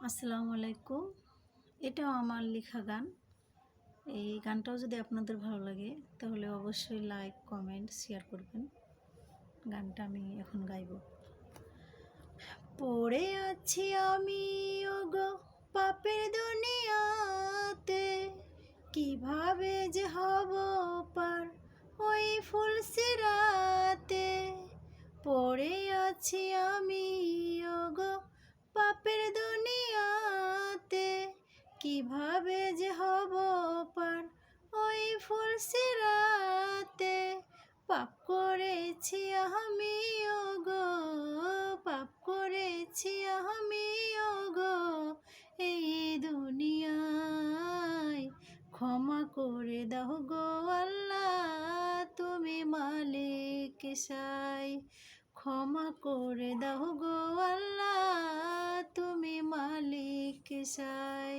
আসসালামু আলাইকুম। এটাও আমার লেখা গান। এই গানটাও যদি আপনাদের ভালো লাগে তাহলে অবশ্যই লাইক, কমেন্ট, শেয়ার করবেন। গানটা আমি এখন গাইব। পড়ে আছি আমি ওগো পাপের দুনিয়াতে, কিভাবে যে হব পার ওই ফুলসিরাতে। পড়ে আছি আমি ওগো পাপের দুনিয়াতে, কিভাবে যে হব পার ওই ফুলসিরাতে। পাপ করেছি আমি ওগো, পাপ করেছি আমি ওগো এই দুনিয়ায়। ক্ষমা করে দাও গো আল্লাহ, তুমি মালিক সাই। ক্ষমা করে দাও গো আল্লাহ, তুমি মালিক সাই।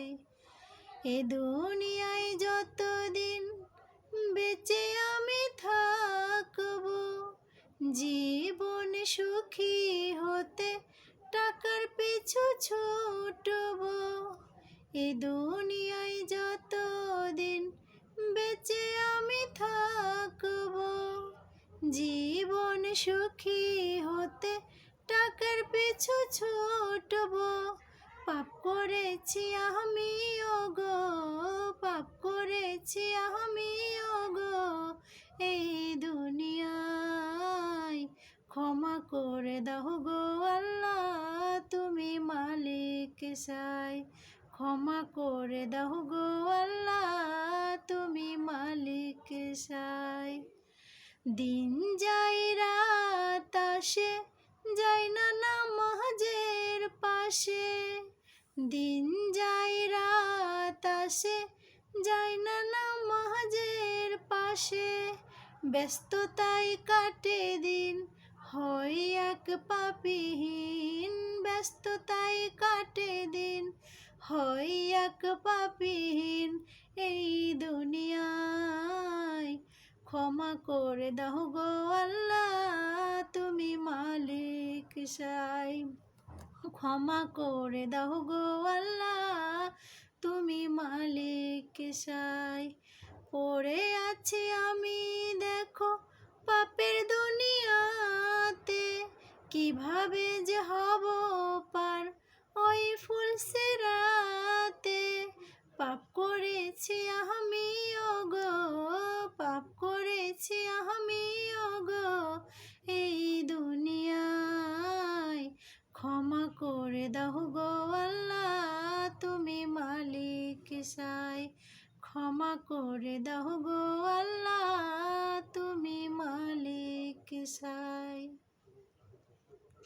এ দুনিয়ায় যতদিন বেঁচে আমি থাকব, জীবন সুখী হতে টাকার পিছু ছুটব। এ দুনিয়ায় যতদিন বেঁচে আমি থাকব, জীবন সুখী হতে টাকার পিছু ছুটব। পাপ করেছি আমি ওগো, পাপ করেছি আমি ওগো এই দুনিয়ায়। ক্ষমা করে দাও গো আল্লাহ, তুমি মালিক সাই। ক্ষমা করে দাও গো আল্লাহ, তুমি মালিক সাই। দিন যাই রাত আসে, যাই না নামাজের পাশে। দিন যাই রাত আসে, যাই না নামাজের পাশে। ব্যস্ততায় কাটে দিন, হই এক পাপীহীন। ব্যস্ততায় কাটে দিন, হই এক পাপীহীন এই দুনিয়ায়। ক্ষমা করে দাও গো আল্লাহ, তুমি মালিক সাই। ক্ষমা করে দাও গো আল্লাহ, তুমি মালিক সাই। পড়ে আছি আমি দেখো পাপের দুনিয়াতে, কিভাবে যে হব পার ওই ফুলসিরাতে। পাপ করেছি আমি ওগো, পাপ করেছি আমি ওগো এই দুনিয়ায়। ক্ষমা করে দাও গো আল্লাহ, তুমি মালিক সাই। ক্ষমা করে দাও গো আল্লাহ, তুমি মালিক সাই।